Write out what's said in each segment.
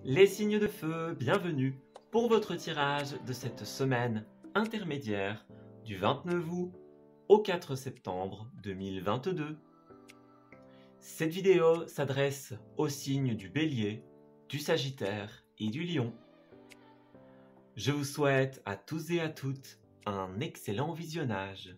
Les signes de feu, bienvenue pour votre tirage de cette semaine intermédiaire du 29 août au 4 septembre 2022. Cette vidéo s'adresse aux signes du Bélier, du Sagittaire et du Lion. Je vous souhaite à tous et à toutes un excellent visionnage.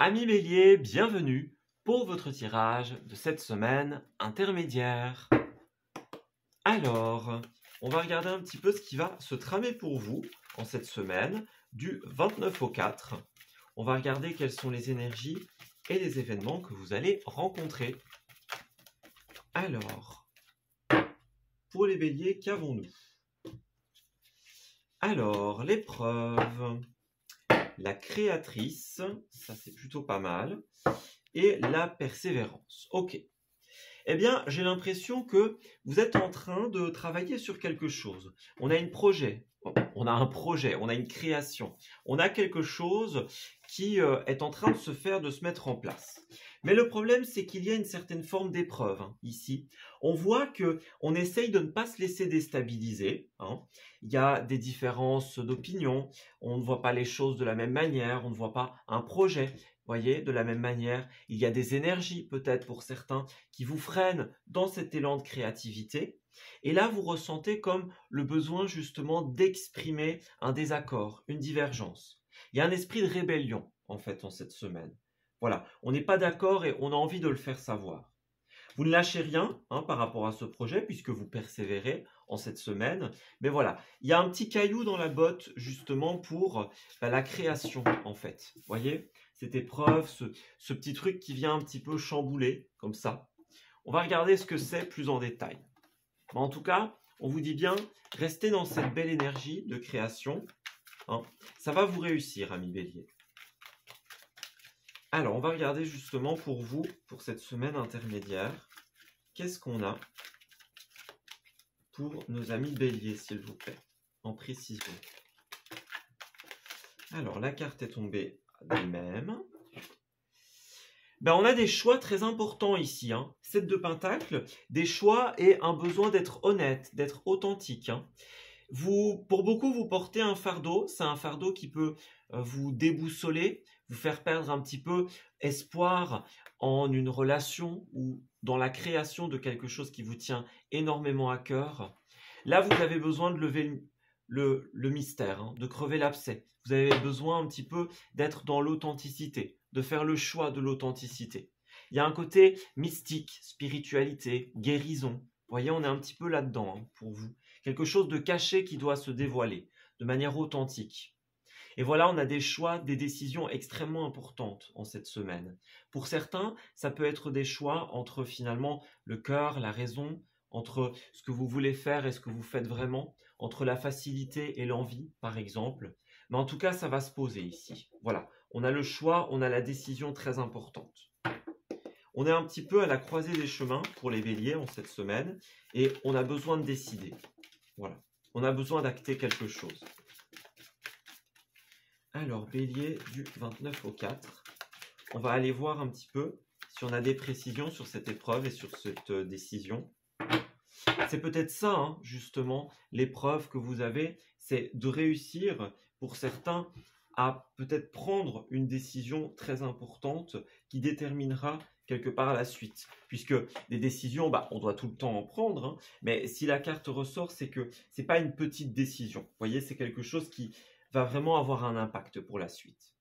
Amis Bélier, bienvenue pour votre tirage de cette semaine intermédiaire. Alors, on va regarder un petit peu ce qui va se tramer pour vous en cette semaine du 29 au 4. On va regarder quelles sont les énergies et les événements que vous allez rencontrer. Alors, pour les Béliers, qu'avons-nous? Alors, l'épreuve, la créatrice, ça c'est plutôt pas mal, et la persévérance. Ok. Eh bien, j'ai l'impression que vous êtes en train de travailler sur quelque chose. On a un projet, on a une création, on a quelque chose qui est en train de se faire, de se mettre en place. Mais le problème, c'est qu'il y a une certaine forme d'épreuve ici. On voit qu'on essaye de ne pas se laisser déstabiliser. Il y a des différences d'opinion, on ne voit pas les choses de la même manière, on ne voit pas un projet. Voyez, de la même manière, il y a des énergies peut-être pour certains qui vous freinent dans cet élan de créativité. Et là, vous ressentez comme le besoin justement d'exprimer un désaccord, une divergence. Il y a un esprit de rébellion en fait en cette semaine. Voilà, on n'est pas d'accord et on a envie de le faire savoir. Vous ne lâchez rien par rapport à ce projet puisque vous persévérez en cette semaine. Mais voilà, il y a un petit caillou dans la botte justement pour la création en fait. Vous voyez, cette épreuve, ce petit truc qui vient un petit peu chambouler comme ça. On va regarder ce que c'est plus en détail. Mais en tout cas, on vous dit bien, restez dans cette belle énergie de création. Ça va vous réussir, amis Bélier. Alors, on va regarder justement pour vous, pour cette semaine intermédiaire, qu'est-ce qu'on a pour nos amis Bélier, s'il vous plaît, en précision. Alors, la carte est tombée d'elle-même. On a des choix très importants ici. 7 de Pentacle, des choix et un besoin d'être honnête, d'être authentique. Pour beaucoup, vous portez un fardeau. C'est un fardeau qui peut vous déboussoler, vous faire perdre un petit peu espoir en une relation ou dans la création de quelque chose qui vous tient énormément à cœur. Là, vous avez besoin de lever le mystère, de crever l'abcès. Vous avez besoin un petit peu d'être dans l'authenticité, de faire le choix de l'authenticité. Il y a un côté mystique, spiritualité, guérison. Vous voyez, on est un petit peu là-dedans pour vous. Quelque chose de caché qui doit se dévoiler de manière authentique. Et voilà, on a des choix, des décisions extrêmement importantes en cette semaine. Pour certains, ça peut être des choix entre finalement le cœur, la raison, entre ce que vous voulez faire et ce que vous faites vraiment, entre la facilité et l'envie, par exemple. Mais en tout cas, ça va se poser ici. Voilà, on a le choix, on a la décision très importante. On est un petit peu à la croisée des chemins pour les Béliers en cette semaine et on a besoin de décider. Voilà, on a besoin d'acter quelque chose. Alors, Bélier du 29 au 4, on va aller voir un petit peu si on a des précisions sur cette épreuve et sur cette décision. C'est peut-être ça, justement, l'épreuve que vous avez, c'est de réussir, pour certains, à peut-être prendre une décision très importante qui déterminera quelque part la suite. Puisque des décisions, on doit tout le temps en prendre, mais si la carte ressort, c'est que ce n'est pas une petite décision. Vous voyez, c'est quelque chose qui va vraiment avoir un impact pour la suite.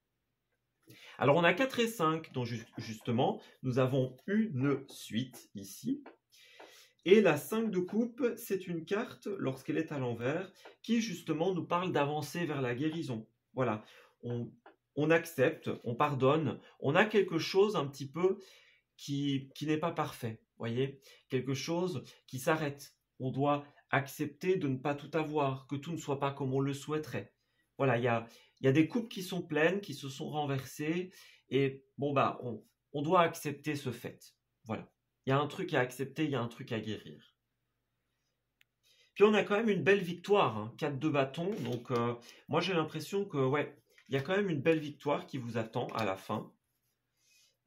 Alors, on a 4 et 5, donc justement, nous avons une suite ici. Et la 5 de coupe, c'est une carte, lorsqu'elle est à l'envers, qui justement nous parle d'avancer vers la guérison. Voilà, on accepte, on pardonne, on a quelque chose un petit peu qui n'est pas parfait, voyez, quelque chose qui s'arrête. On doit accepter de ne pas tout avoir, que tout ne soit pas comme on le souhaiterait. Voilà, il y a des coupes qui sont pleines, qui se sont renversées, et on doit accepter ce fait. Voilà. Il y a un truc à accepter, il y a un truc à guérir. Puis on a quand même une belle victoire, hein, 4 de bâton. Donc moi j'ai l'impression que ouais, il y a quand même une belle victoire qui vous attend à la fin.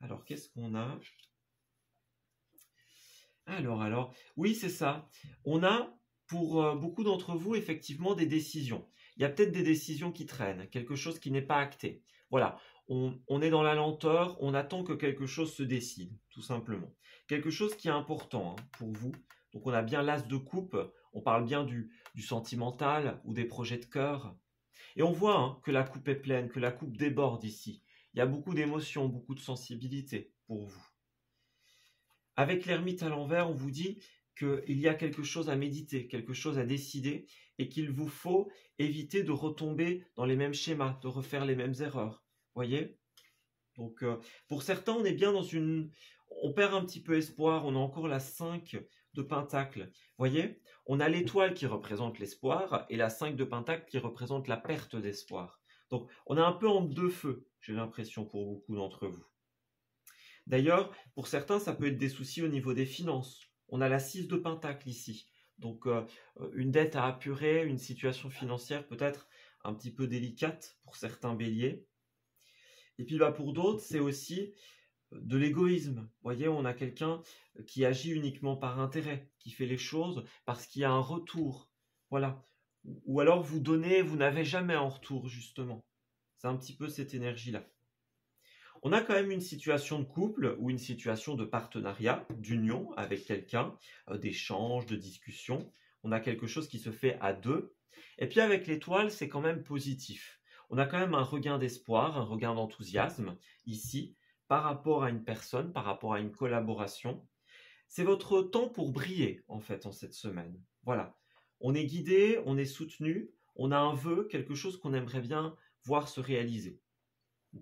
Alors qu'est-ce qu'on a? Alors, oui c'est ça. On a pour beaucoup d'entre vous effectivement des décisions. Il y a peut-être des décisions qui traînent, quelque chose qui n'est pas acté. Voilà, on est dans la lenteur, on attend que quelque chose se décide, tout simplement. Quelque chose qui est important, hein, pour vous. Donc on a bien l'as de coupe, on parle bien du sentimental ou des projets de cœur. Et on voit, hein, que la coupe est pleine, que la coupe déborde ici. Il y a beaucoup d'émotions, beaucoup de sensibilité pour vous. Avec l'ermite à l'envers, on vous dit qu'il y a quelque chose à méditer, quelque chose à décider, et qu'il vous faut éviter de retomber dans les mêmes schémas, de refaire les mêmes erreurs. Voyez? Donc, pour certains, on est bien dans une... On perd un petit peu espoir, on a encore la 5 de pentacle. Voyez? On a l'étoile qui représente l'espoir, et la 5 de pentacle qui représente la perte d'espoir. Donc, on est un peu en deux feux, j'ai l'impression, pour beaucoup d'entre vous. D'ailleurs, pour certains, ça peut être des soucis au niveau des finances. On a la 6 de pentacle ici. Donc, une dette à apurer, une situation financière peut-être un petit peu délicate pour certains béliers. Et puis, pour d'autres, c'est aussi de l'égoïsme. Vous voyez, on a quelqu'un qui agit uniquement par intérêt, qui fait les choses parce qu'il y a un retour. Voilà. Ou alors, vous donnez, vous n'avez jamais en retour, justement. C'est un petit peu cette énergie-là. On a quand même une situation de couple ou une situation de partenariat, d'union avec quelqu'un, d'échange, de discussion. On a quelque chose qui se fait à deux. Et puis avec l'étoile, c'est quand même positif. On a quand même un regain d'espoir, un regain d'enthousiasme ici par rapport à une personne, par rapport à une collaboration. C'est votre temps pour briller en fait en cette semaine. Voilà. On est guidé, on est soutenu, on a un vœu, quelque chose qu'on aimerait bien voir se réaliser.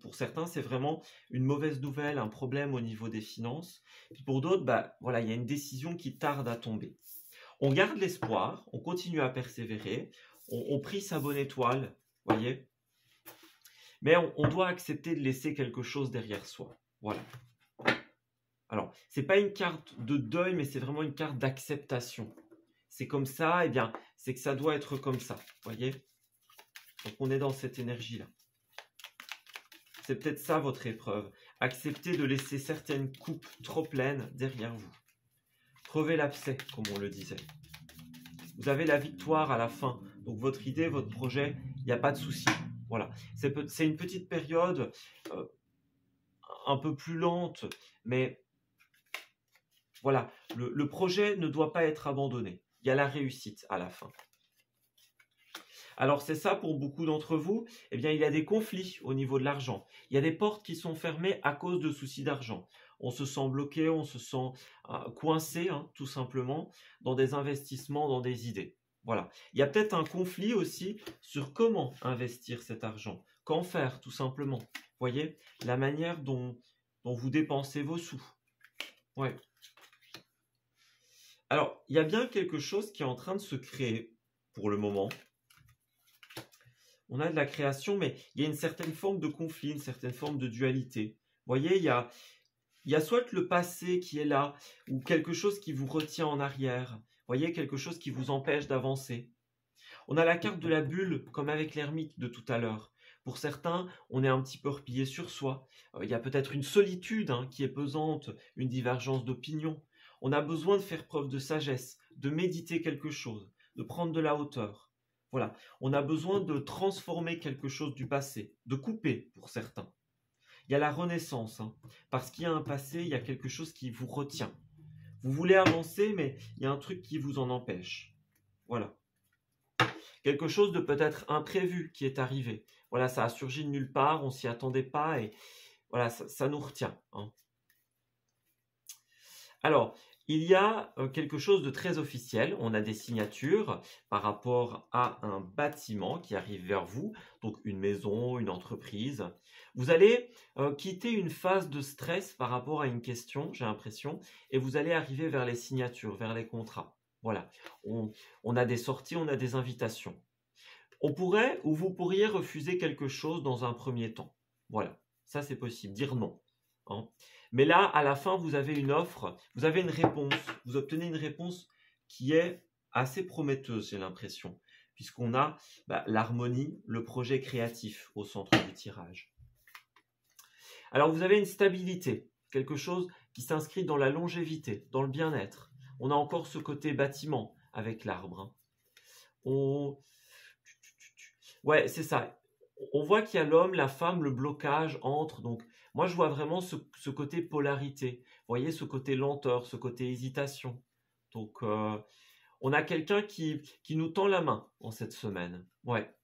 Pour certains, c'est vraiment une mauvaise nouvelle, un problème au niveau des finances. Puis pour d'autres, voilà, il y a une décision qui tarde à tomber. On garde l'espoir, on continue à persévérer, on prie sa bonne étoile, voyez. Mais on doit accepter de laisser quelque chose derrière soi. Voilà. Alors, c'est pas une carte de deuil, mais c'est vraiment une carte d'acceptation. C'est comme ça, et bien, c'est que ça doit être comme ça, voyez. Donc on est dans cette énergie-là. C'est peut-être ça votre épreuve. Acceptez de laisser certaines coupes trop pleines derrière vous. Crevez l'abcès, comme on le disait. Vous avez la victoire à la fin. Donc votre idée, votre projet, il n'y a pas de souci. Voilà. C'est une petite période un peu plus lente, mais voilà. Le projet ne doit pas être abandonné. Il y a la réussite à la fin. Alors c'est ça pour beaucoup d'entre vous, eh bien il y a des conflits au niveau de l'argent. Il y a des portes qui sont fermées à cause de soucis d'argent. On se sent bloqué, on se sent coincé, hein, tout simplement, dans des investissements, dans des idées. Voilà. Il y a peut-être un conflit aussi sur comment investir cet argent. Qu'en faire, tout simplement. Vous voyez, la manière dont vous dépensez vos sous. Ouais. Alors, il y a bien quelque chose qui est en train de se créer pour le moment. On a de la création, mais il y a une certaine forme de conflit, une certaine forme de dualité. Vous voyez, il y a soit le passé qui est là, ou quelque chose qui vous retient en arrière. Vous voyez, quelque chose qui vous empêche d'avancer. On a la carte de la bulle, comme avec l'ermite de tout à l'heure. Pour certains, on est un petit peu replié sur soi. Il y a peut-être une solitude, hein, qui est pesante, une divergence d'opinion. On a besoin de faire preuve de sagesse, de méditer quelque chose, de prendre de la hauteur. Voilà, on a besoin de transformer quelque chose du passé, de couper pour certains. Il y a la renaissance, hein, parce qu'il y a un passé, il y a quelque chose qui vous retient. Vous voulez avancer, mais il y a un truc qui vous en empêche. Voilà. Quelque chose de peut-être imprévu qui est arrivé. Voilà, ça a surgi de nulle part, on s'y attendait pas, et voilà, ça nous retient. Hein. Alors, il y a quelque chose de très officiel. On a des signatures par rapport à un bâtiment qui arrive vers vous, donc une maison, une entreprise. Vous allez quitter une phase de stress par rapport à une question, j'ai l'impression, et vous allez arriver vers les signatures, vers les contrats. Voilà, on a des sorties, on a des invitations. On pourrait ou vous pourriez refuser quelque chose dans un premier temps. Voilà, ça c'est possible, dire non. Hein. Mais là, à la fin, vous avez une offre, vous avez une réponse, vous obtenez une réponse qui est assez prometteuse, j'ai l'impression, puisqu'on a l'harmonie, le projet créatif au centre du tirage. Alors, vous avez une stabilité, quelque chose qui s'inscrit dans la longévité, dans le bien-être. On a encore ce côté bâtiment avec l'arbre. Ouais, c'est ça. On voit qu'il y a l'homme, la femme, le blocage entre. Donc, moi, je vois vraiment ce côté polarité. Vous voyez, ce côté lenteur, ce côté hésitation. Donc, on a quelqu'un qui nous tend la main en cette semaine. Ouais.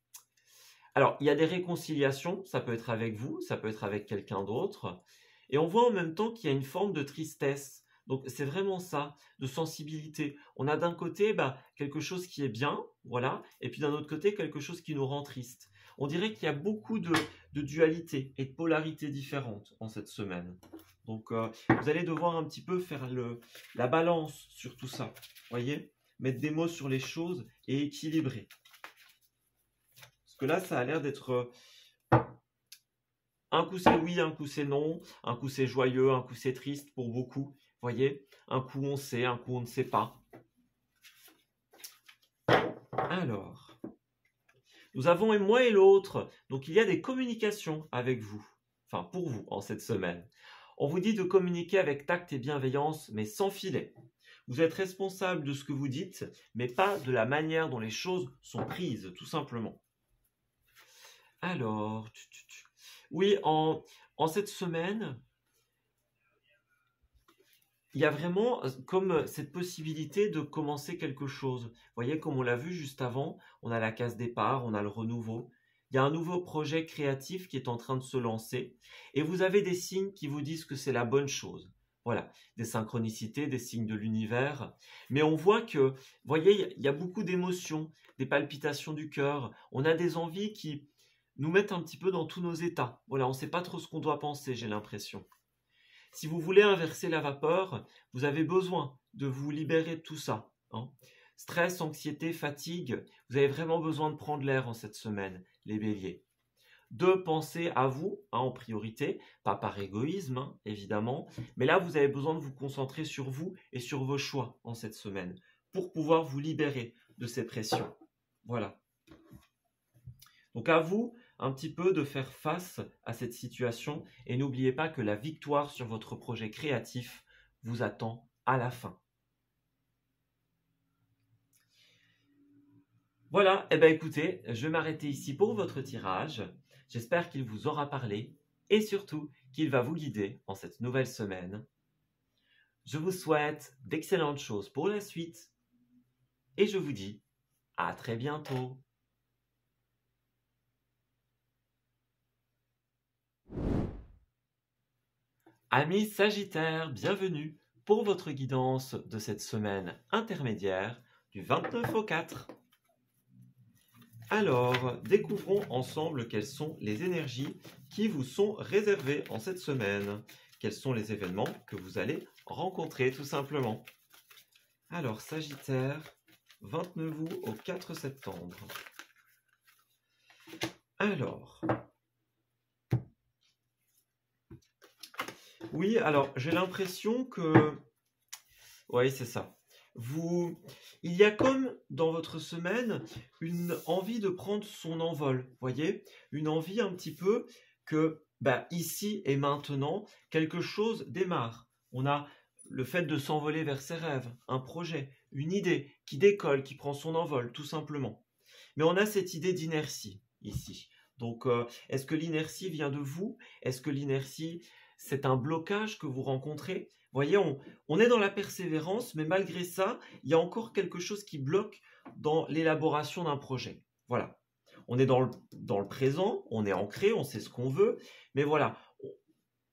Alors, il y a des réconciliations. Ça peut être avec vous, ça peut être avec quelqu'un d'autre. Et on voit en même temps qu'il y a une forme de tristesse. Donc, c'est vraiment ça, de sensibilité. On a d'un côté quelque chose qui est bien, voilà, et puis d'un autre côté, quelque chose qui nous rend triste. On dirait qu'il y a beaucoup de dualités et de polarités différentes en cette semaine. Donc, vous allez devoir un petit peu faire la balance sur tout ça, voyez, mettre des mots sur les choses et équilibrer. Parce que là, ça a l'air d'être... un coup c'est oui, un coup c'est non, un coup c'est joyeux, un coup c'est triste pour beaucoup. Voyez, un coup on sait, un coup on ne sait pas. Alors, nous avons et moi et l'autre. Donc il y a des communications avec vous, enfin pour vous en cette semaine. On vous dit de communiquer avec tact et bienveillance, mais sans filet. Vous êtes responsable de ce que vous dites, mais pas de la manière dont les choses sont prises, tout simplement. Alors, oui, en cette semaine, il y a vraiment comme cette possibilité de commencer quelque chose. Vous voyez, comme on l'a vu juste avant, on a la case départ, on a le renouveau. Il y a un nouveau projet créatif qui est en train de se lancer. Et vous avez des signes qui vous disent que c'est la bonne chose. Voilà, des synchronicités, des signes de l'univers. Mais on voit que, vous voyez, il y a beaucoup d'émotions, des palpitations du cœur. On a des envies qui nous mettent un petit peu dans tous nos états. Voilà, on ne sait pas trop ce qu'on doit penser, j'ai l'impression. Si vous voulez inverser la vapeur, vous avez besoin de vous libérer de tout ça. Stress, anxiété, fatigue, vous avez vraiment besoin de prendre l'air en cette semaine, les béliers. De penser à vous en priorité, pas par égoïsme évidemment, mais là vous avez besoin de vous concentrer sur vous et sur vos choix en cette semaine pour pouvoir vous libérer de ces pressions. Voilà. Donc à vous un petit peu de faire face à cette situation et n'oubliez pas que la victoire sur votre projet créatif vous attend à la fin. Voilà, écoutez, je vais m'arrêter ici pour votre tirage. J'espère qu'il vous aura parlé et surtout qu'il va vous guider en cette nouvelle semaine. Je vous souhaite d'excellentes choses pour la suite et je vous dis à très bientôt. Amis Sagittaires, bienvenue pour votre guidance de cette semaine intermédiaire du 29 au 4. Alors, découvrons ensemble quelles sont les énergies qui vous sont réservées en cette semaine. Quels sont les événements que vous allez rencontrer tout simplement. Alors, Sagittaire, 29 août au 4 septembre. Alors... oui, alors j'ai l'impression que... oui, c'est ça. Il y a comme dans votre semaine une envie de prendre son envol, voyez, une envie un petit peu que ici et maintenant, quelque chose démarre. On a le fait de s'envoler vers ses rêves, un projet, une idée qui décolle, qui prend son envol, tout simplement. Mais on a cette idée d'inertie ici. Donc, est-ce que l'inertie vient de vous? Est-ce que l'inertie, c'est un blocage que vous rencontrez? Vous voyez, on est dans la persévérance, mais malgré ça, il y a encore quelque chose qui bloque dans l'élaboration d'un projet. Voilà. On est dans le présent, on est ancré, on sait ce qu'on veut, mais voilà,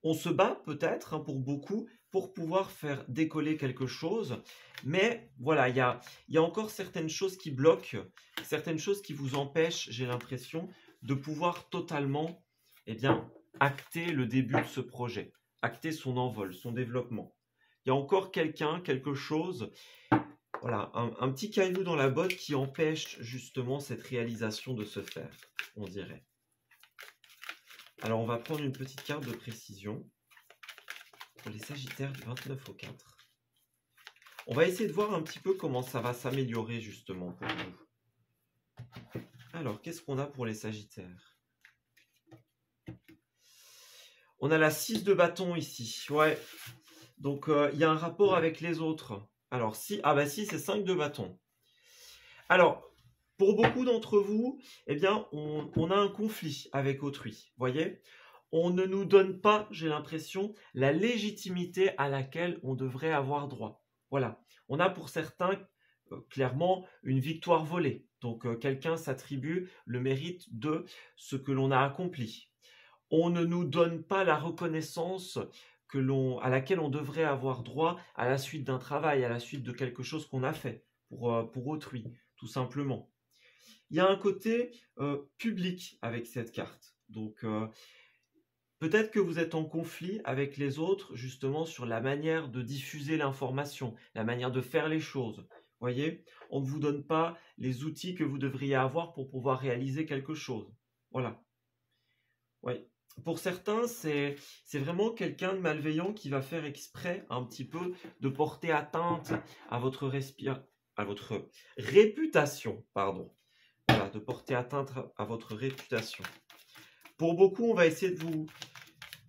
on se bat peut-être pour beaucoup pour pouvoir faire décoller quelque chose, mais voilà, il y a encore certaines choses qui bloquent, certaines choses qui vous empêchent, j'ai l'impression, de pouvoir totalement acter le début de ce projet, acter son envol, son développement. Il y a encore quelqu'un, quelque chose, voilà, un petit caillou dans la botte qui empêche justement cette réalisation de se faire, on dirait. Alors on va prendre une petite carte de précision pour les Sagittaires du 29 au 4. On va essayer de voir un petit peu comment ça va s'améliorer justement pour vous. Alors, qu'est-ce qu'on a pour les Sagittaires? On a la 6 de bâton ici. Ouais. Donc, il y a un rapport avec les autres. Alors, si, ah bah si, c'est 5 de bâton. Alors, pour beaucoup d'entre vous, eh bien, on a un conflit avec autrui. Voyez? On ne nous donne pas, j'ai l'impression, la légitimité à laquelle on devrait avoir droit. Voilà. On a pour certains, clairement, une victoire volée. Donc, quelqu'un s'attribue le mérite de ce que l'on a accompli. On ne nous donne pas la reconnaissance à laquelle on devrait avoir droit à la suite d'un travail, à la suite de quelque chose qu'on a fait pour autrui, tout simplement. Il y a un côté public avec cette carte. Donc, peut-être que vous êtes en conflit avec les autres, justement, sur la manière de diffuser l'information, la manière de faire les choses. Voyez, on ne vous donne pas les outils que vous devriez avoir pour pouvoir réaliser quelque chose. Voilà. Oui. Pour certains, c'est vraiment quelqu'un de malveillant qui va faire exprès un petit peu de porter atteinte à votre réputation, pardon. Voilà, de porter atteinte à votre réputation. Pour beaucoup, on va essayer de vous...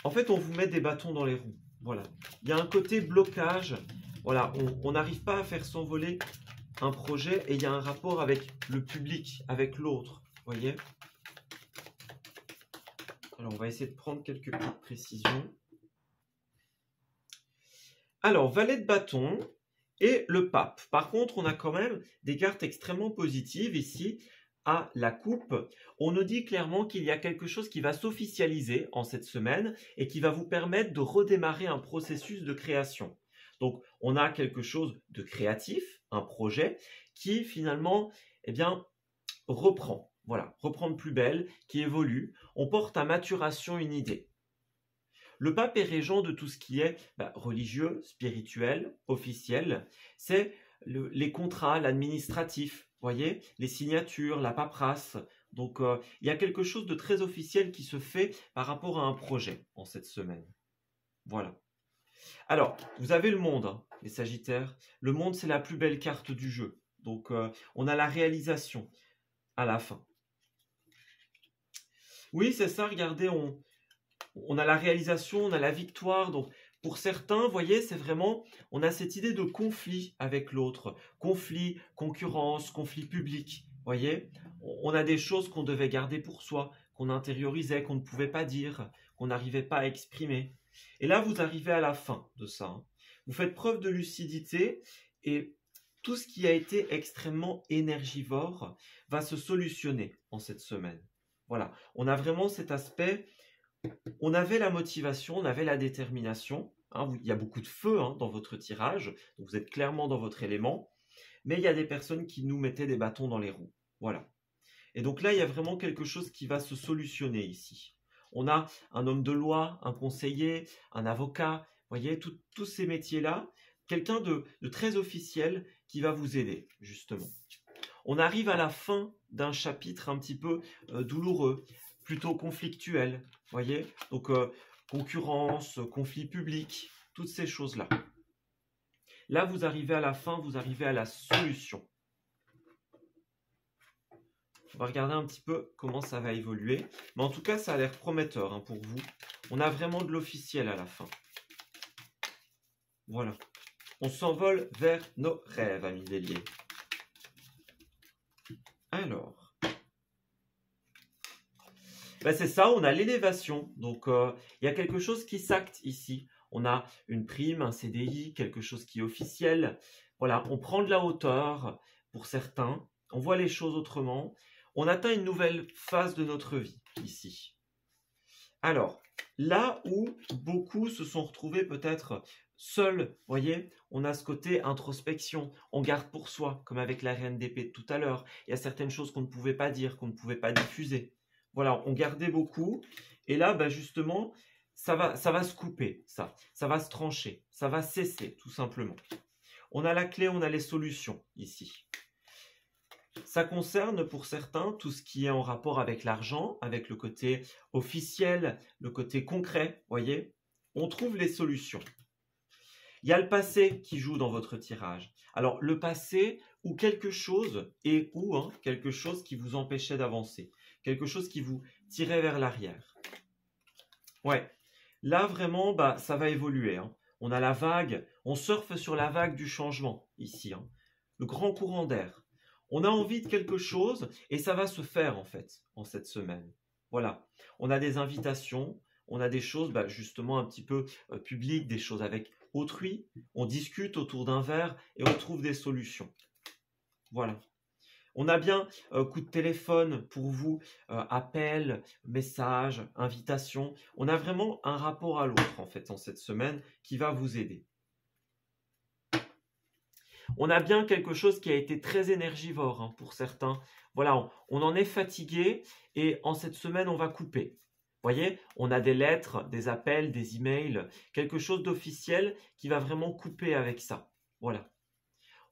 En fait, on vous met des bâtons dans les roues. Voilà. Il y a un côté blocage. Voilà, on n'arrive pas à faire s'envoler un projet et il y a un rapport avec le public, avec l'autre. Voyez ? Alors, on va essayer de prendre quelques petites précisions. Alors, valet de bâton et le pape. Par contre, on a quand même des cartes extrêmement positives ici. À la coupe, on nous dit clairement qu'il y a quelque chose qui va s'officialiser en cette semaine et qui va vous permettre de redémarrer un processus de création. Donc, on a quelque chose de créatif, un projet, qui finalement, eh bien, reprend. Voilà, reprend de plus belle, qui évolue. On porte à maturation une idée. Le pape est régent de tout ce qui est religieux, spirituel, officiel. C'est les contrats, l'administratif, voyez, les signatures, la paperasse. Donc, il y a quelque chose de très officiel qui se fait par rapport à un projet en cette semaine. Voilà. Alors, vous avez le monde, hein, les Sagittaires. Le monde, c'est la plus belle carte du jeu. Donc, on a la réalisation à la fin. Oui, c'est ça, regardez, on a la réalisation, on a la victoire. Donc, pour certains, vous voyez, c'est vraiment, on a cette idée de conflit avec l'autre. Conflit, concurrence, conflit public. Vous voyez, on a des choses qu'on devait garder pour soi, qu'on intériorisait, qu'on ne pouvait pas dire, qu'on n'arrivait pas à exprimer. Et là, vous arrivez à la fin de ça. Hein. Vous faites preuve de lucidité et tout ce qui a été extrêmement énergivore va se solutionner en cette semaine. Voilà, on a vraiment cet aspect, on avait la motivation, on avait la détermination, hein, il y a beaucoup de feu hein, dans votre tirage, donc vous êtes clairement dans votre élément, mais il y a des personnes qui nous mettaient des bâtons dans les roues, voilà. Et donc là, il y a vraiment quelque chose qui va se solutionner ici. On a un homme de loi, un conseiller, un avocat, vous voyez, tous ces métiers-là, quelqu'un de très officiel qui va vous aider, justement. On arrive à la fin d'un chapitre un petit peu douloureux, plutôt conflictuel, voyez. Donc, concurrence, conflit public, toutes ces choses-là. Là, vous arrivez à la fin, vous arrivez à la solution. On va regarder un petit peu comment ça va évoluer. Mais en tout cas, ça a l'air prometteur hein, pour vous. On a vraiment de l'officiel à la fin. Voilà. On s'envole vers nos rêves, amis Bélier. Alors, c'est ça, on a l'élévation. Donc, il y a quelque chose qui s'acte ici. On a une prime, un CDI, quelque chose qui est officiel. Voilà, on prend de la hauteur pour certains. On voit les choses autrement. On atteint une nouvelle phase de notre vie ici. Alors, là où beaucoup se sont retrouvés peut-être seuls, voyez, on a ce côté introspection, on garde pour soi, comme avec la reine d'épée de tout à l'heure. Il y a certaines choses qu'on ne pouvait pas dire, qu'on ne pouvait pas diffuser. Voilà, on gardait beaucoup. Et là, justement, ça va se couper, ça va se trancher, ça va cesser, tout simplement. On a la clé, on a les solutions ici. Ça concerne pour certains tout ce qui est en rapport avec l'argent, avec le côté officiel, le côté concret, voyez. On trouve les solutions. Il y a le passé qui joue dans votre tirage. Alors, le passé ou quelque chose, quelque chose qui vous empêchait d'avancer. Quelque chose qui vous tirait vers l'arrière. Ouais. Là, vraiment, bah, ça va évoluer. Hein. On a la vague, on surfe sur la vague du changement, ici. Hein. Le grand courant d'air. On a envie de quelque chose et ça va se faire, en fait, en cette semaine. Voilà. On a des invitations, on a des choses, bah, justement, un petit peu publiques, des choses avec autrui. On discute autour d'un verre et on trouve des solutions. Voilà. On a bien coup de téléphone pour vous, appel, message, invitation. On a vraiment un rapport à l'autre en fait en cette semaine qui va vous aider. On a bien quelque chose qui a été très énergivore hein, pour certains. Voilà, on en est fatigué et en cette semaine on va couper. Vous voyez, on a des lettres, des appels, des emails, quelque chose d'officiel qui va vraiment couper avec ça. Voilà.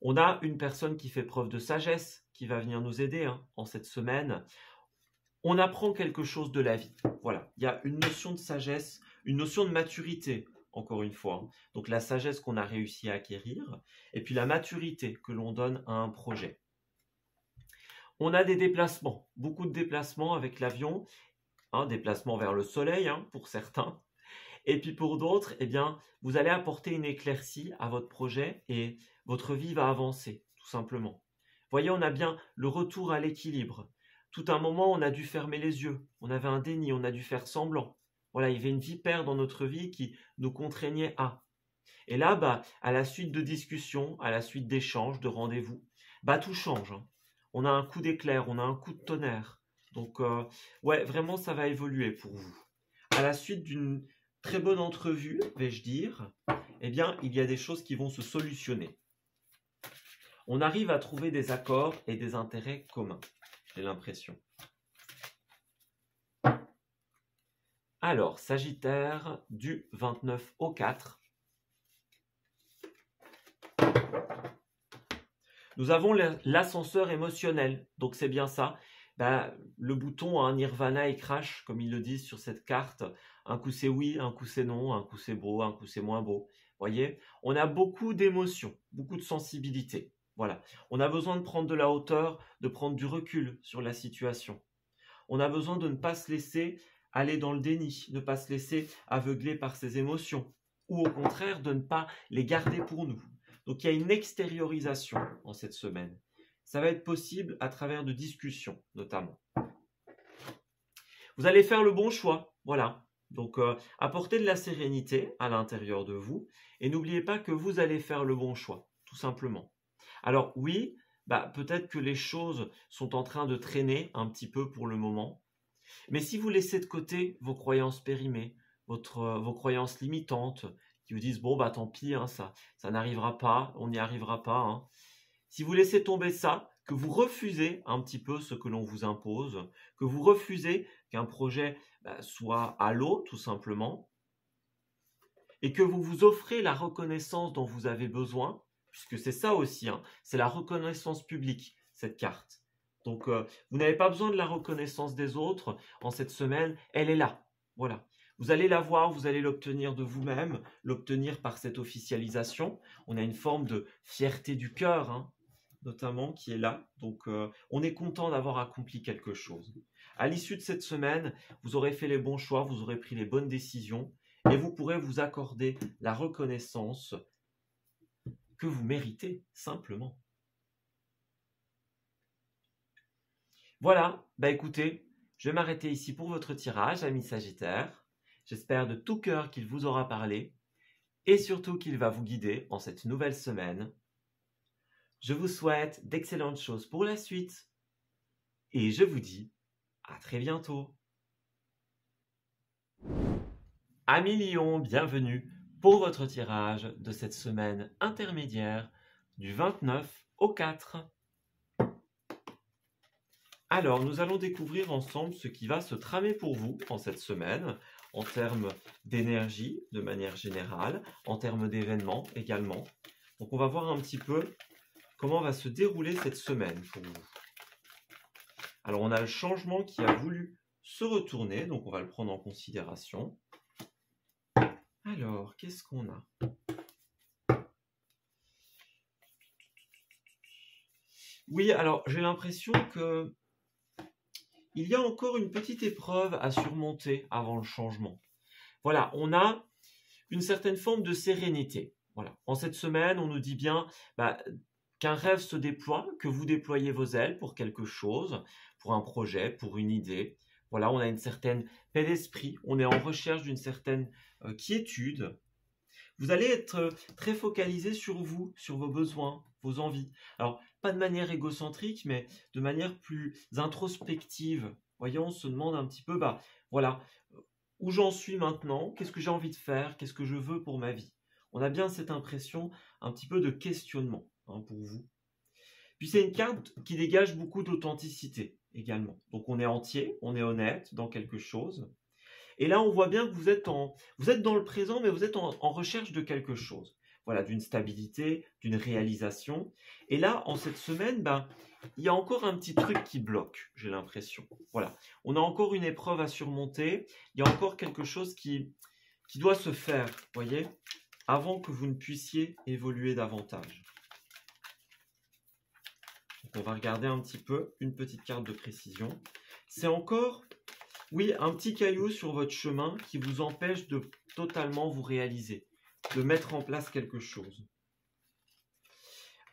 On a une personne qui fait preuve de sagesse, qui va venir nous aider hein, en cette semaine. On apprend quelque chose de la vie. Voilà, il y a une notion de sagesse, une notion de maturité, encore une fois. Donc la sagesse qu'on a réussi à acquérir, et puis la maturité que l'on donne à un projet. On a des déplacements, beaucoup de déplacements avec l'avion, hein, déplacements vers le soleil hein, pour certains. Et puis pour d'autres, eh bien, vous allez apporter une éclaircie à votre projet et votre vie va avancer, tout simplement. Vous voyez, on a bien le retour à l'équilibre. Tout un moment, on a dû fermer les yeux, on avait un déni, on a dû faire semblant. Voilà, il y avait une vipère dans notre vie qui nous contraignait à. Et là, bah, à la suite de discussions, à la suite d'échanges, de rendez-vous, bah, tout change. Hein. On a un coup d'éclair, on a un coup de tonnerre. Donc, ouais, vraiment, ça va évoluer pour vous. À la suite d'une très bonne entrevue, vais-je dire, eh bien, il y a des choses qui vont se solutionner. On arrive à trouver des accords et des intérêts communs, j'ai l'impression. Alors, Sagittaire, du 29 au 4. Nous avons l'ascenseur émotionnel, donc c'est bien ça. Ben, le bouton a un nirvana et crash, comme ils le disent sur cette carte. Un coup c'est oui, un coup c'est non, un coup c'est beau, un coup c'est moins beau. Voyez, on a beaucoup d'émotions, beaucoup de sensibilité. Voilà, on a besoin de prendre de la hauteur, de prendre du recul sur la situation. On a besoin de ne pas se laisser aller dans le déni, ne pas se laisser aveugler par ses émotions, ou au contraire de ne pas les garder pour nous. Donc il y a une extériorisation en cette semaine. Ça va être possible à travers de discussions, notamment. Vous allez faire le bon choix, voilà. Donc apportez de la sérénité à l'intérieur de vous et n'oubliez pas que vous allez faire le bon choix, tout simplement. Alors oui, bah, peut-être que les choses sont en train de traîner un petit peu pour le moment, mais si vous laissez de côté vos croyances périmées, vos croyances limitantes, qui vous disent bon bah tant pis, hein, ça n'arrivera pas, on n'y arrivera pas. Hein. Si vous laissez tomber ça, que vous refusez un petit peu ce que l'on vous impose, que vous refusez qu'un projet soit à l'eau tout simplement, et que vous vous offrez la reconnaissance dont vous avez besoin, puisque c'est ça aussi, hein, c'est la reconnaissance publique, cette carte. Donc vous n'avez pas besoin de la reconnaissance des autres en cette semaine, elle est là. Voilà. Vous allez la voir, vous allez l'obtenir de vous-même, l'obtenir par cette officialisation. On a une forme de fierté du cœur, hein, notamment, qui est là. Donc, on est content d'avoir accompli quelque chose. À l'issue de cette semaine, vous aurez fait les bons choix, vous aurez pris les bonnes décisions et vous pourrez vous accorder la reconnaissance que vous méritez, simplement. Voilà, bah écoutez, je vais m'arrêter ici pour votre tirage, amis Sagittaires. J'espère de tout cœur qu'il vous aura parlé et surtout qu'il va vous guider en cette nouvelle semaine. Je vous souhaite d'excellentes choses pour la suite et je vous dis à très bientôt. Amis Lions, bienvenue pour votre tirage de cette semaine intermédiaire du 29 au 4. Alors, nous allons découvrir ensemble ce qui va se tramer pour vous en cette semaine, en termes d'énergie de manière générale, en termes d'événements également. Donc, on va voir un petit peu comment va se dérouler cette semaine pour vous. Alors, on a le changement qui a voulu se retourner, donc on va le prendre en considération. Alors, qu'est-ce qu'on a ? Oui, alors j'ai l'impression que il y a encore une petite épreuve à surmonter avant le changement. Voilà, on a une certaine forme de sérénité. Voilà. En cette semaine, on nous dit bien bah, qu'un rêve se déploie, que vous déployez vos ailes pour quelque chose, pour un projet, pour une idée. Voilà, on a une certaine paix d'esprit, on est en recherche d'une certaine quiétude. Vous allez être très focalisé sur vous, sur vos besoins, vos envies. Alors, pas de manière égocentrique, mais de manière plus introspective. Voyons, on se demande un petit peu, bah voilà, où j'en suis maintenant, qu'est-ce que j'ai envie de faire, qu'est-ce que je veux pour ma vie. On a bien cette impression un petit peu de questionnement pour vous. Puis c'est une carte qui dégage beaucoup d'authenticité également. Donc on est entier, on est honnête dans quelque chose. Et là, on voit bien que vous êtes dans le présent, mais vous êtes en recherche de quelque chose. Voilà, d'une stabilité, d'une réalisation. Et là, en cette semaine, ben, il y a encore un petit truc qui bloque, j'ai l'impression. Voilà, on a encore une épreuve à surmonter. Il y a encore quelque chose qui doit se faire, voyez, avant que vous ne puissiez évoluer davantage. Donc, on va regarder un petit peu une petite carte de précision. C'est encore... oui, un petit caillou sur votre chemin qui vous empêche de totalement vous réaliser, de mettre en place quelque chose.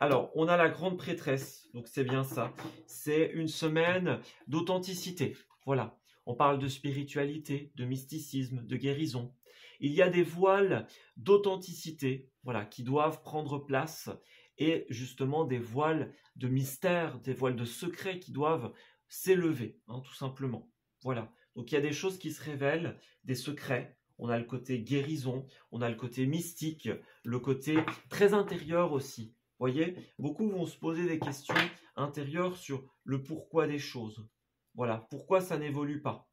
Alors, on a la grande prêtresse, donc c'est bien ça. C'est une semaine d'authenticité. Voilà, on parle de spiritualité, de mysticisme, de guérison. Il y a des voiles d'authenticité, voilà, qui doivent prendre place et justement des voiles de mystère, des voiles de secret qui doivent s'élever, tout simplement. Voilà. Donc il y a des choses qui se révèlent, des secrets. On a le côté guérison, on a le côté mystique, le côté très intérieur aussi. Vous voyez, beaucoup vont se poser des questions intérieures sur le pourquoi des choses. Voilà, pourquoi ça n'évolue pas.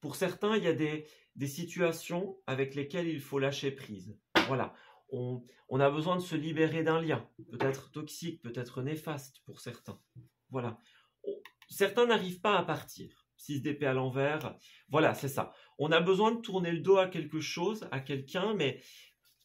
Pour certains, il y a des situations avec lesquelles il faut lâcher prise. Voilà, on a besoin de se libérer d'un lien, peut-être toxique, peut-être néfaste pour certains. Voilà, certains n'arrivent pas à partir. 6 d'épée à l'envers, voilà, c'est ça. On a besoin de tourner le dos à quelque chose, à quelqu'un, mais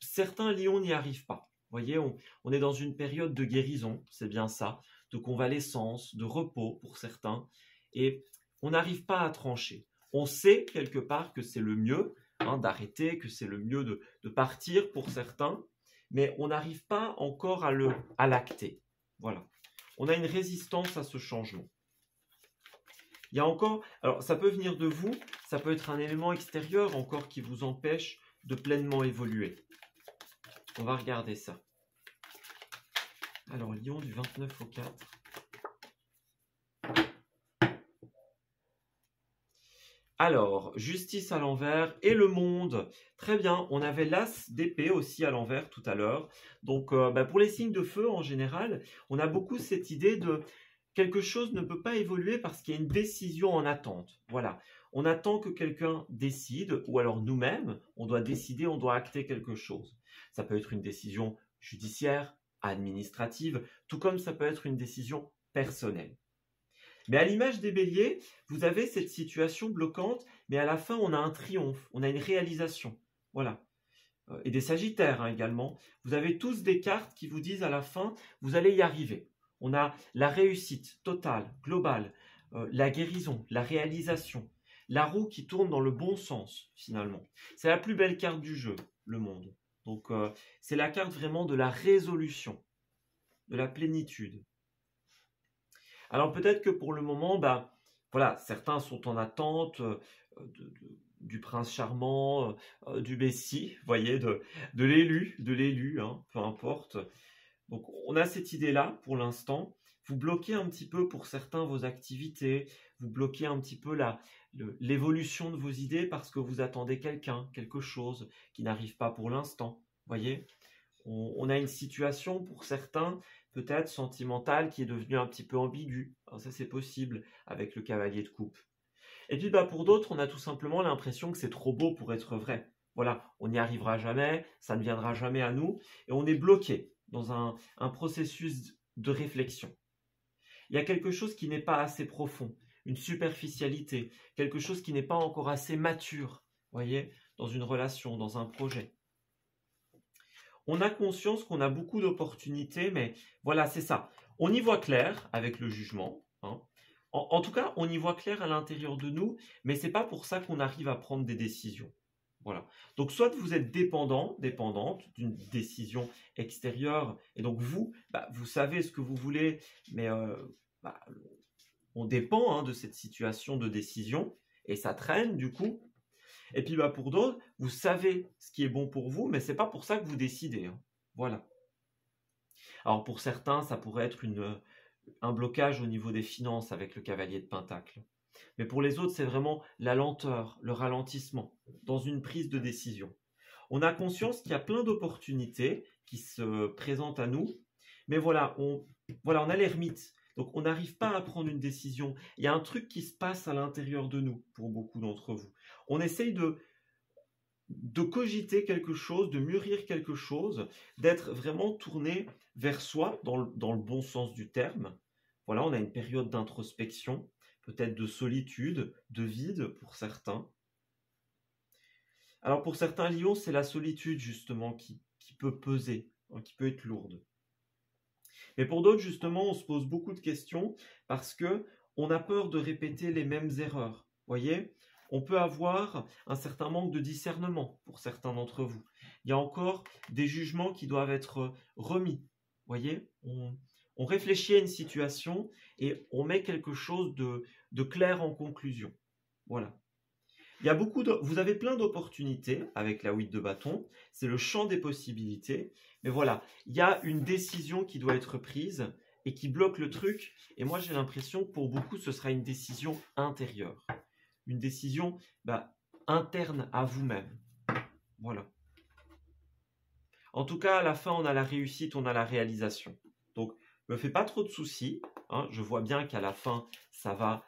certains lions n'y arrivent pas. Vous voyez, on est dans une période de guérison, c'est bien ça, de convalescence, de repos pour certains, et on n'arrive pas à trancher. On sait quelque part que c'est le mieux d'arrêter, que c'est le mieux de partir pour certains, mais on n'arrive pas encore à l'acter. Voilà. On a une résistance à ce changement. Il y a encore, alors ça peut venir de vous, ça peut être un élément extérieur encore qui vous empêche de pleinement évoluer. On va regarder ça. Alors, Lion du 29 au 4. Alors, justice à l'envers et le monde. Très bien, on avait l'as d'épée aussi à l'envers tout à l'heure. Donc, pour les signes de feu en général, on a beaucoup cette idée de quelque chose ne peut pas évoluer parce qu'il y a une décision en attente. Voilà, on attend que quelqu'un décide, ou alors nous-mêmes, on doit décider, on doit acter quelque chose. Ça peut être une décision judiciaire, administrative, tout comme ça peut être une décision personnelle. Mais à l'image des béliers, vous avez cette situation bloquante, mais à la fin, on a un triomphe, on a une réalisation. Voilà. Et des sagittaires également. Vous avez tous des cartes qui vous disent à la fin, vous allez y arriver. On a la réussite totale, globale, la guérison, la réalisation, la roue qui tourne dans le bon sens, finalement. C'est la plus belle carte du jeu, le monde. Donc, c'est la carte vraiment de la résolution, de la plénitude. Alors, peut-être que pour le moment, voilà, certains sont en attente du prince charmant, du Messie, vous voyez, de l'élu, peu importe. Donc, on a cette idée-là pour l'instant. Vous bloquez un petit peu pour certains vos activités, vous bloquez un petit peu l'évolution de vos idées parce que vous attendez quelqu'un, quelque chose qui n'arrive pas pour l'instant. Voyez, on a une situation pour certains, peut-être sentimentale, qui est devenue un petit peu ambiguë. Alors ça, c'est possible avec le cavalier de coupe. Et puis, pour d'autres, on a tout simplement l'impression que c'est trop beau pour être vrai. Voilà, on n'y arrivera jamais, ça ne viendra jamais à nous, et on est bloqué dans un processus de réflexion. Il y a quelque chose qui n'est pas assez profond, une superficialité, quelque chose qui n'est pas encore assez mature, voyez, dans une relation, dans un projet. on a conscience qu'on a beaucoup d'opportunités, mais voilà, c'est ça. On y voit clair avec le jugement, hein. En tout cas, on y voit clair à l'intérieur de nous, mais c'est pas pour ça qu'on arrive à prendre des décisions. Voilà. Donc, soit vous êtes dépendant, dépendante d'une décision extérieure, et donc vous, vous savez ce que vous voulez, mais bah, on dépend, hein, de cette situation de décision, et ça traîne du coup. Et puis pour d'autres, vous savez ce qui est bon pour vous, mais c'est pas pour ça que vous décidez, hein. Voilà. Alors pour certains, ça pourrait être un blocage au niveau des finances avec le cavalier de Pentacle. Mais pour les autres, c'est vraiment la lenteur, le ralentissement dans une prise de décision. On a conscience qu'il y a plein d'opportunités qui se présentent à nous, mais voilà, on a l'ermite. Donc on n'arrive pas à prendre une décision. Il y a un truc qui se passe à l'intérieur de nous, pour beaucoup d'entre vous. On essaye de cogiter quelque chose, de mûrir quelque chose, d'être vraiment tourné vers soi, dans le bon sens du terme. Voilà, on a une période d'introspection, peut-être de solitude, de vide pour certains. Alors pour certains lions, c'est la solitude justement qui peut peser, hein, qui peut être lourde. Mais pour d'autres, justement, on se pose beaucoup de questions parce que on a peur de répéter les mêmes erreurs. Voyez, on peut avoir un certain manque de discernement pour certains d'entre vous. Il y a encore des jugements qui doivent être remis. Voyez, on réfléchit à une situation et on met quelque chose de clair en conclusion. Voilà. Il y a vous avez plein d'opportunités avec la 8 de bâton, c'est le champ des possibilités, mais voilà, il y a une décision qui doit être prise et qui bloque le truc, et moi j'ai l'impression que pour beaucoup ce sera une décision intérieure, une décision interne à vous-même. Voilà. En tout cas, à la fin, on a la réussite, on a la réalisation. Donc, ne me fais pas trop de soucis, hein, je vois bien qu'à la fin, ça va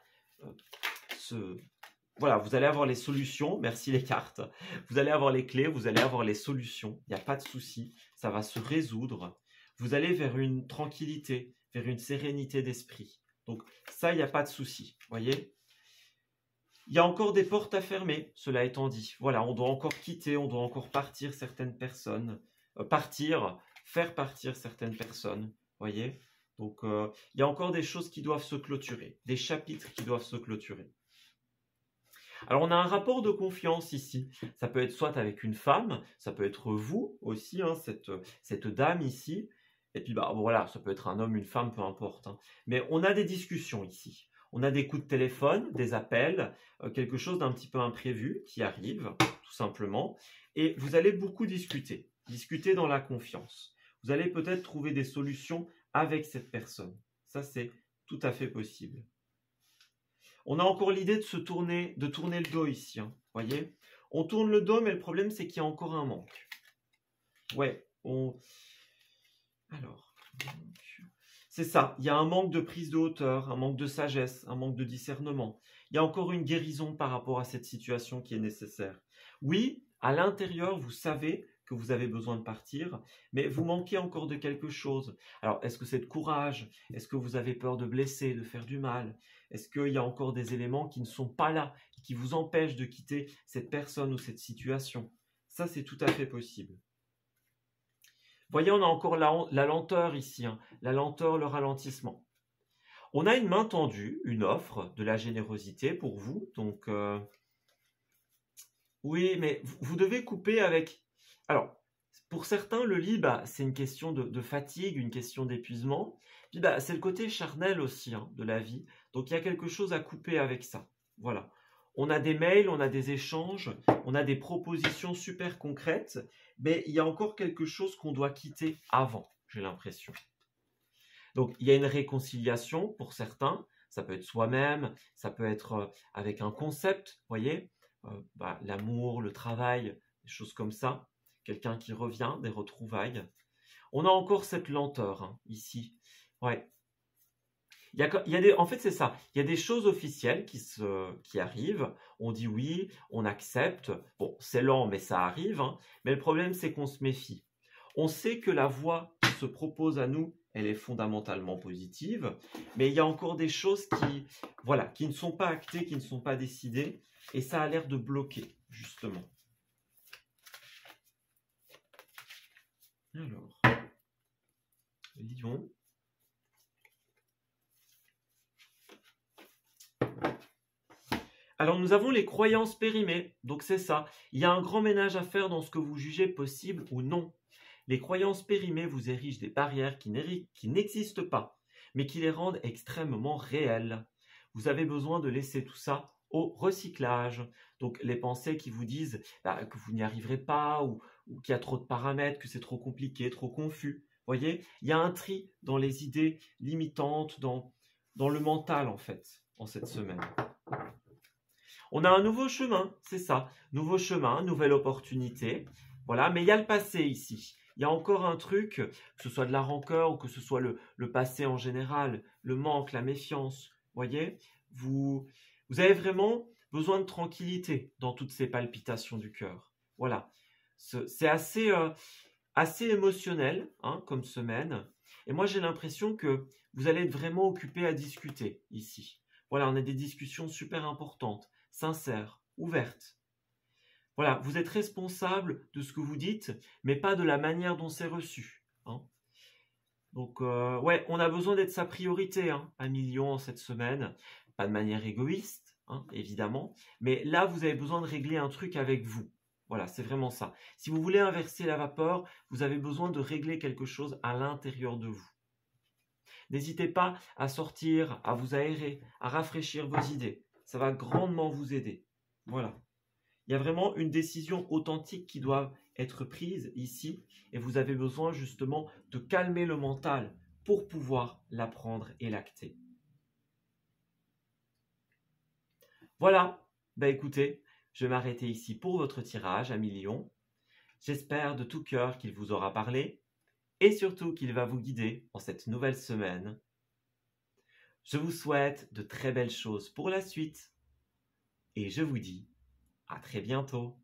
Voilà, vous allez avoir les solutions, merci les cartes. Vous allez avoir les clés, vous allez avoir les solutions. Il n'y a pas de souci, ça va se résoudre. Vous allez vers une tranquillité, vers une sérénité d'esprit. Donc ça, il n'y a pas de souci, voyez. Il y a encore des portes à fermer, cela étant dit. Voilà, on doit encore quitter, on doit encore partir certaines personnes. Faire partir certaines personnes, voyez. Donc il y a encore des choses qui doivent se clôturer, des chapitres qui doivent se clôturer. Alors, on a un rapport de confiance ici. Ça peut être soit avec une femme, ça peut être vous aussi, hein, cette dame ici. Et puis, voilà, ça peut être un homme, une femme, peu importe, hein. Mais on a des discussions ici. On a des coups de téléphone, des appels, quelque chose d'un petit peu imprévu qui arrive, tout simplement. Et vous allez beaucoup discuter dans la confiance. Vous allez peut-être trouver des solutions avec cette personne. Ça, c'est tout à fait possible. On a encore l'idée de tourner le dos ici, hein, voyez. On tourne le dos, mais le problème, c'est qu'il y a encore un manque. Ouais, alors, c'est ça, il y a un manque de prise de hauteur, un manque de sagesse, un manque de discernement. Il y a encore une guérison par rapport à cette situation qui est nécessaire. Oui, à l'intérieur, vous savez que vous avez besoin de partir, mais vous manquez encore de quelque chose. Alors, est-ce que c'est de courage? Est-ce que vous avez peur de blesser, de faire du mal? Est-ce qu'il y a encore des éléments qui ne sont pas là, qui vous empêchent de quitter cette personne ou cette situation? Ça, c'est tout à fait possible. Voyez, on a encore la lenteur ici, hein, la lenteur, le ralentissement. On a une main tendue, une offre, de la générosité pour vous. Donc, oui, mais vous devez couper avec... Alors, pour certains, le lit, c'est une question de fatigue, une question d'épuisement. Puis, c'est le côté charnel aussi, hein, de la vie. Donc, il y a quelque chose à couper avec ça. Voilà. On a des mails, on a des échanges, on a des propositions super concrètes, mais il y a encore quelque chose qu'on doit quitter avant, j'ai l'impression. Donc, il y a une réconciliation pour certains. Ça peut être soi-même, ça peut être avec un concept, vous voyez, l'amour, le travail, des choses comme ça. Quelqu'un qui revient, des retrouvailles. On a encore cette lenteur, hein, ici. Ouais. En fait, c'est ça. Il y a des choses officielles qui arrivent. On dit oui, on accepte. Bon, c'est lent, mais ça arrive, hein. Mais le problème, c'est qu'on se méfie. On sait que la voie qui se propose à nous, elle est fondamentalement positive. Mais il y a encore des choses qui ne sont pas actées, qui ne sont pas décidées. Et ça a l'air de bloquer, justement. Alors, Lion. Alors, nous avons les croyances périmées. Donc, c'est ça. Il y a un grand ménage à faire dans ce que vous jugez possible ou non. Les croyances périmées vous érigent des barrières qui n'existent pas, mais qui les rendent extrêmement réelles. Vous avez besoin de laisser tout ça au recyclage. Donc, les pensées qui vous disent que vous n'y arriverez pas ou qu'il y a trop de paramètres, que c'est trop compliqué, trop confus. Vous voyez, il y a un tri dans les idées limitantes, dans le mental, en fait, en cette semaine. On a un nouveau chemin, c'est ça. Nouveau chemin, nouvelle opportunité. Voilà, mais il y a le passé ici. Il y a encore un truc, que ce soit de la rancœur ou que ce soit le passé en général, le manque, la méfiance. Voyez, vous avez vraiment besoin de tranquillité dans toutes ces palpitations du cœur. Voilà, c'est assez émotionnel comme semaine. Et moi, j'ai l'impression que vous allez être vraiment occupé à discuter ici. Voilà, on a des discussions super importantes, sincères, ouvertes. Voilà, vous êtes responsable de ce que vous dites, mais pas de la manière dont c'est reçu. Donc, ouais, on a besoin d'être sa priorité, à Million en cette semaine. Pas de manière égoïste, évidemment. Mais là, vous avez besoin de régler un truc avec vous. Voilà, c'est vraiment ça. Si vous voulez inverser la vapeur, vous avez besoin de régler quelque chose à l'intérieur de vous. N'hésitez pas à sortir, à vous aérer, à rafraîchir vos idées. Ça va grandement vous aider. Voilà. Il y a vraiment une décision authentique qui doit être prise ici et vous avez besoin justement de calmer le mental pour pouvoir la prendre et l'acter. Voilà, écoutez, je vais m'arrêter ici pour votre tirage à Million. J'espère de tout cœur qu'il vous aura parlé et surtout qu'il va vous guider en cette nouvelle semaine. Je vous souhaite de très belles choses pour la suite et je vous dis à très bientôt.